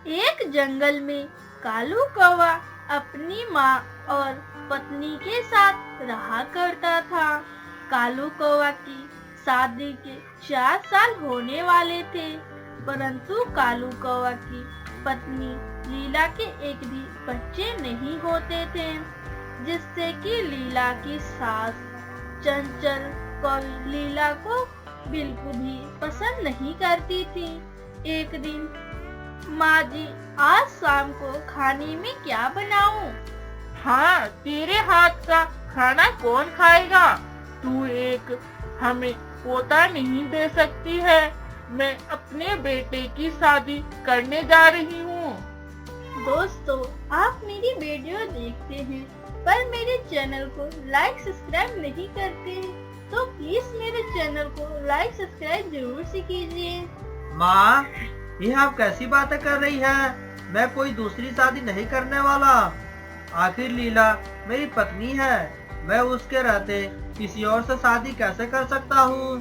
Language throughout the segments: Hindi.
एक जंगल में कालू कौवा अपनी माँ और पत्नी के साथ रहा करता था। कालू कौवा की शादी के 4 साल होने वाले थे, परंतु कालू कौवा की पत्नी लीला के एक भी बच्चे नहीं होते थे, जिससे कि लीला की सास चंचल कौवी लीला को बिल्कुल भी पसंद नहीं करती थी। एक दिन, माँ जी, आज शाम को खाने में क्या बनाऊं? हाँ, तेरे हाथ का खाना कौन खाएगा? तू एक हमें पोता नहीं दे सकती है। मैं अपने बेटे की शादी करने जा रही हूँ। दोस्तों, आप मेरी वीडियो देखते हैं पर मेरे चैनल को लाइक सब्सक्राइब नहीं करते हैं, तो प्लीज मेरे चैनल को लाइक सब्सक्राइब जरूर से कीजिए। माँ, ये आप कैसी बातें कर रही है? मैं कोई दूसरी शादी नहीं करने वाला। आखिर लीला मेरी पत्नी है, मैं उसके रहते किसी और से शादी कैसे कर सकता हूँ?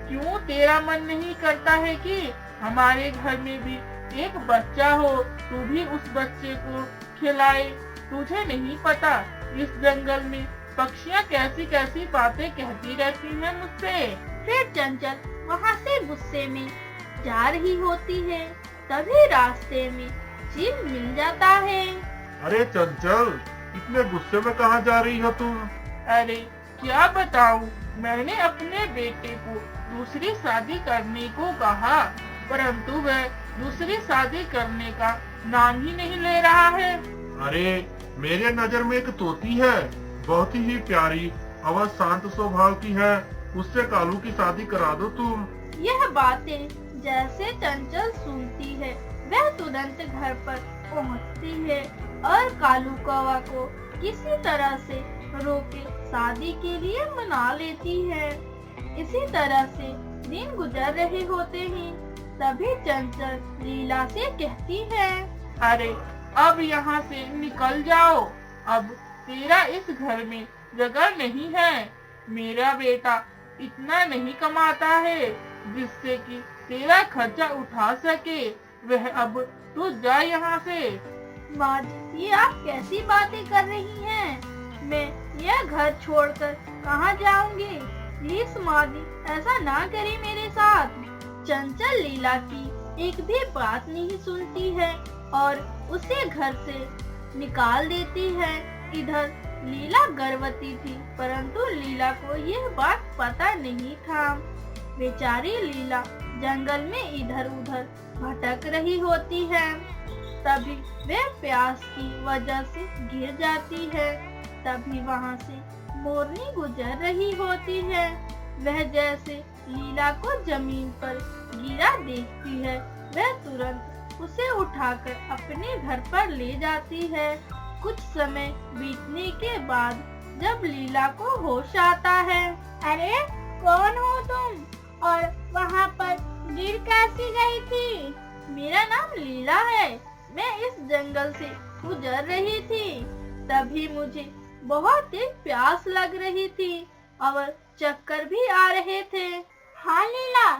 क्यों तेरा मन नहीं करता है कि हमारे घर में भी एक बच्चा हो, तू भी उस बच्चे को खिलाए? तुझे नहीं पता इस जंगल में पक्षियाँ कैसी कैसी बातें कहती रहती हैं मुझसे। फिर चंचल वहाँ से गुस्से में जा रही होती है, तभी रास्ते में चील मिल जाता है। अरे चंचल, इतने गुस्से में कहाँ जा रही हो तुम? अरे क्या बताऊं, मैंने अपने बेटे को दूसरी शादी करने को कहा, परंतु वह दूसरी शादी करने का नाम ही नहीं ले रहा है। अरे मेरे नजर में एक तोती है, बहुत ही प्यारी और शांत स्वभाव की है, उससे कालू की शादी करा दो तुम। यह बातें जैसे चंचल सुनती है, वह तुरंत घर पर पहुंचती है और कालू कौवा को किसी तरह से रोके शादी के लिए मना लेती है। इसी तरह से दिन गुजर रहे होते हैं, तभी चंचल लीला से कहती है, अरे अब यहाँ से निकल जाओ, अब तेरा इस घर में जगह नहीं है। मेरा बेटा इतना नहीं कमाता है जिससे कि तेरा खर्चा उठा सके, वह अब तू जा यहाँ से। माँ जी, ये आप कैसी बातें कर रही हैं? मैं यह घर छोड़कर कहाँ जाऊंगी? प्लीज माँ जी, ऐसा ना करें मेरे साथ। चंचल लीला की एक भी बात नहीं सुनती है और उसे घर से निकाल देती है। इधर लीला गर्भवती थी, परंतु लीला को यह बात पता नहीं था। बेचारी लीला जंगल में इधर उधर भटक रही होती है, तभी वह प्यास की वजह से गिर जाती है। तभी वहाँ से मोरनी गुजर रही होती है। वह जैसे लीला को जमीन पर गिरा देखती है, वह तुरंत उसे उठाकर अपने घर पर ले जाती है। कुछ समय बीतने के बाद जब लीला को होश आता है, अरे कौन हो तुम और वहाँ पर गिर कैसी गई थी? मेरा नाम लीला है, मैं इस जंगल से गुजर रही थी, तभी मुझे बहुत तेज प्यास लग रही थी और चक्कर भी आ रहे थे। हाँ लीला,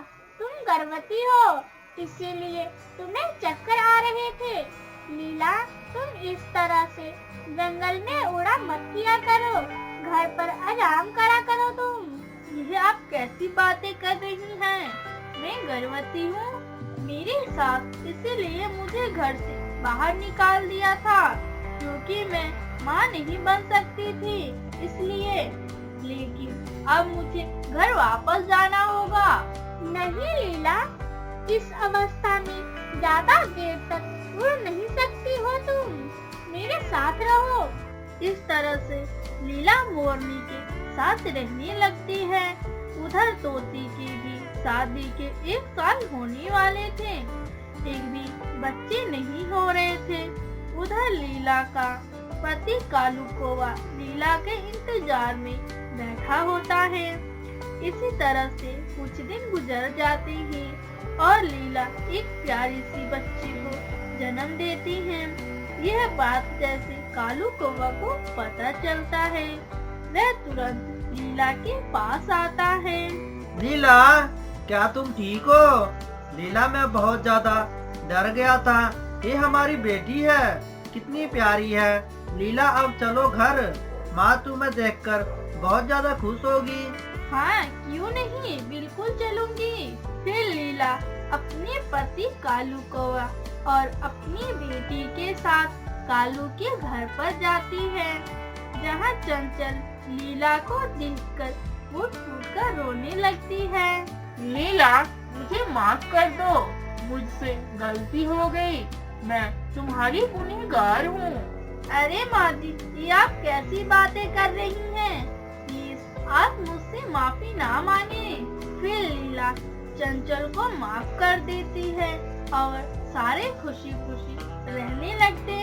तुम गर्भवती हो, इसीलिए तुम्हें चक्कर आ रहे थे। लीला, तुम इस तरह से जंगल में उड़ा मत किया करो, घर पर आराम करा करो तुम। यह आप कैसी बातें कर रही हैं? मैं गर्भवती हूँ, मेरी सास इसीलिए मुझे घर से बाहर निकाल दिया था, क्योंकि मैं माँ नहीं बन सकती थी, इसलिए। लेकिन अब मुझे घर वापस जाना होगा। नहीं लीला, इस अवस्था में ज्यादा देर तक उड़ नहीं सकती हो तुम, मेरे साथ रहो। इस तरह से लीला मोरनी के साथ रहने लगती है। उधर तोती की भी शादी के 1 साल होने वाले थे, एक भी बच्चे नहीं हो रहे थे। उधर लीला का पति कालू कौवा लीला के इंतजार में बैठा होता है। इसी तरह से कुछ दिन गुजर जाते हैं और लीला एक प्यारी सी बच्ची को जन्म देती है। यह बात जैसे कालू कौवा को पता चलता है, वह तुरंत लीला के पास आता है। लीला, क्या तुम ठीक हो? लीला, मैं बहुत ज्यादा डर गया था ये हमारी बेटी है, कितनी प्यारी है। लीला अब चलो घर, माँ तुम्हें देखकर बहुत ज्यादा खुश होगी। हाँ क्यों नहीं, बिल्कुल चलूंगी। फिर लीला अपने पति कालू कौवा और अपनी बेटी के साथ कालू के घर पर जाती है, जहाँ चंचल लीला को देखकर फूट फूट कर रोने लगती है। लीला, मुझे माफ कर दो, मुझसे गलती हो गई, मैं तुम्हारी गुनहगार हूँ। अरे माँ जी, ये आप कैसी बातें कर रही हैं? प्लीज आप मुझसे माफी ना मांगे। फिर लीला चंचल को माफ कर देती है और सारे खुशी खुशी रहने लगते हैं।